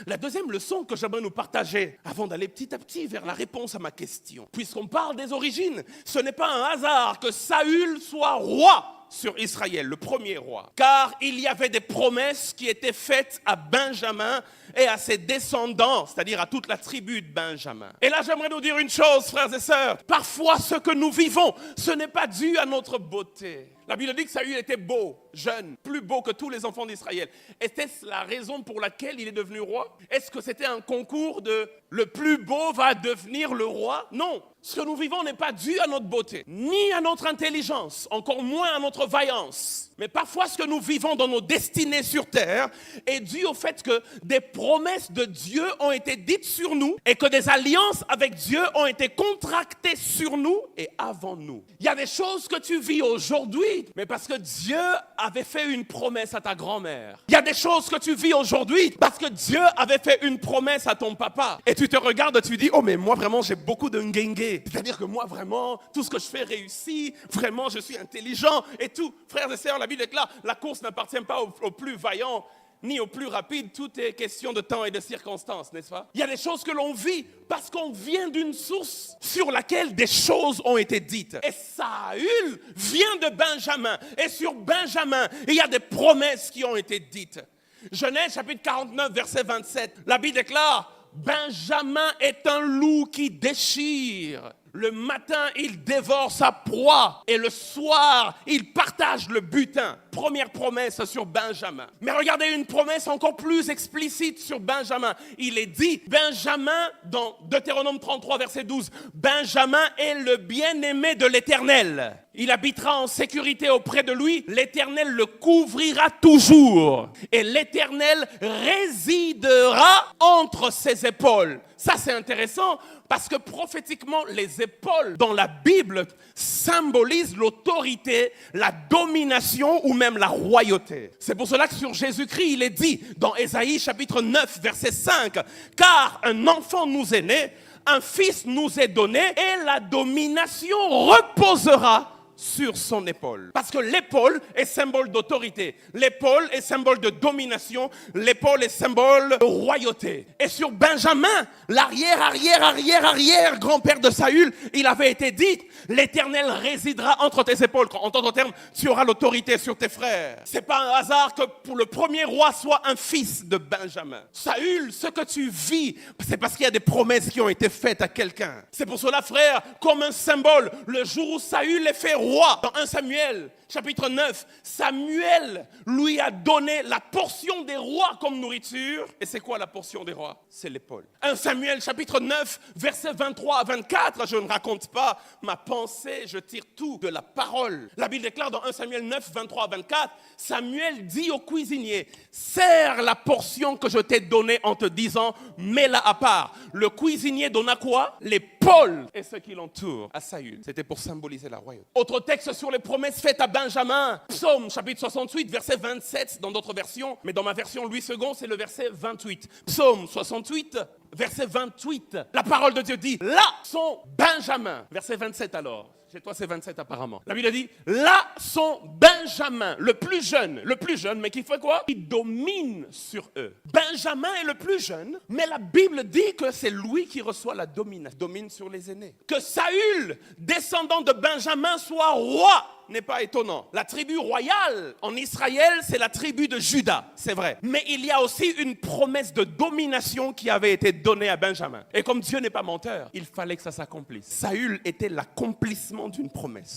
La deuxième leçon que j'aimerais nous partager, avant d'aller petit à petit vers la réponse à ma question, puisqu'on parle des origines, ce n'est pas un hasard que Saül soit roi sur Israël, le premier roi. Car il y avait des promesses qui étaient faites à Benjamin et à ses descendants, c'est-à-dire à toute la tribu de Benjamin. Et là, j'aimerais nous dire une chose, frères et sœurs. Parfois, ce que nous vivons, ce n'est pas dû à notre beauté. La Bible dit que Saül était beau, jeune, plus beau que tous les enfants d'Israël. Était-ce la raison pour laquelle il est devenu roi? Est-ce que c'était un concours de le plus beau va devenir le roi? Non. Ce que nous vivons n'est pas dû à notre beauté, ni à notre intelligence, encore moins à notre vaillance. Mais parfois, ce que nous vivons dans nos destinées sur terre est dû au fait que des promesses de Dieu ont été dites sur nous et que des alliances avec Dieu ont été contractées sur nous et avant nous. Il y a des choses que tu vis aujourd'hui, mais parce que Dieu avait fait une promesse à ta grand-mère. Il y a des choses que tu vis aujourd'hui parce que Dieu avait fait une promesse à ton papa. Et tu te regardes, tu dis, oh mais moi vraiment j'ai beaucoup de ngenge. C'est-à-dire que moi vraiment, tout ce que je fais réussit, vraiment je suis intelligent et tout. Frères et sœurs, la Bible est claire, la course n'appartient pas aux plus vaillants ni aux plus rapides, tout est question de temps et de circonstances, n'est-ce pas? Il y a des choses que l'on vit parce qu'on vient d'une source sur laquelle des choses ont été dites. Et Saül vient de Benjamin. Et sur Benjamin, il y a des promesses qui ont été dites. Genèse chapitre 49, verset 27, la Bible déclare, Benjamin est un loup qui déchire. Le matin, il dévore sa proie et le soir, il partage le butin. Première promesse sur Benjamin. Mais regardez une promesse encore plus explicite sur Benjamin. Il est dit, Benjamin, dans Deutéronome 33, verset 12, Benjamin est le bien-aimé de l'Éternel. Il habitera en sécurité auprès de lui. L'Éternel le couvrira toujours. Et l'Éternel résidera entre ses épaules. Ça, c'est intéressant parce que prophétiquement, les épaules dans la Bible symbolisent l'autorité, la domination ou même la royauté. C'est pour cela que sur Jésus-Christ, il est dit dans Ésaïe chapitre 9, verset 5, « Car un enfant nous est né, un fils nous est donné et la domination reposera sur son épaule. » Parce que l'épaule est symbole d'autorité. L'épaule est symbole de domination. L'épaule est symbole de royauté. Et sur Benjamin, l'arrière grand-père de Saül, il avait été dit, l'Éternel résidera entre tes épaules. En d'autres termes, tu auras l'autorité sur tes frères. C'est pas un hasard que pour le premier roi soit un fils de Benjamin. Saül, ce que tu vis, c'est parce qu'il y a des promesses qui ont été faites à quelqu'un. C'est pour cela, frère, comme un symbole, le jour où Saül est fait roi, dans 1 Samuel, chapitre 9, Samuel lui a donné la portion des rois comme nourriture. Et c'est quoi la portion des rois? C'est l'épaule. 1 Samuel, chapitre 9, versets 23 à 24, je ne raconte pas ma pensée, je tire tout de la parole. La Bible déclare dans 1 Samuel 9, 23 à 24, Samuel dit au cuisinier, serre la portion que je t'ai donnée en te disant, mets-la à part. Le cuisinier donna quoi? L'épaule et ce qui l'entoure à Saül. C'était pour symboliser la royauté. Autre texte sur les promesses faites à Benjamin. Psaume chapitre 68, verset 27 dans d'autres versions. Mais dans ma version Louis II, c'est le verset 28. Psaume 68, verset 28. La parole de Dieu dit, là sont Benjamin. Verset 27 alors. Chez toi, c'est 27 apparemment. La Bible dit, là sont Benjamin, le plus jeune, mais qui fait quoi? Il domine sur eux. Benjamin est le plus jeune, mais la Bible dit que c'est lui qui reçoit la domination, domine sur les aînés. Que Saül, descendant de Benjamin, soit roi n'est pas étonnant. La tribu royale en Israël, c'est la tribu de Juda, c'est vrai. Mais il y a aussi une promesse de domination qui avait été donnée à Benjamin. Et comme Dieu n'est pas menteur, il fallait que ça s'accomplisse. Saül était l'accomplissement d'une promesse.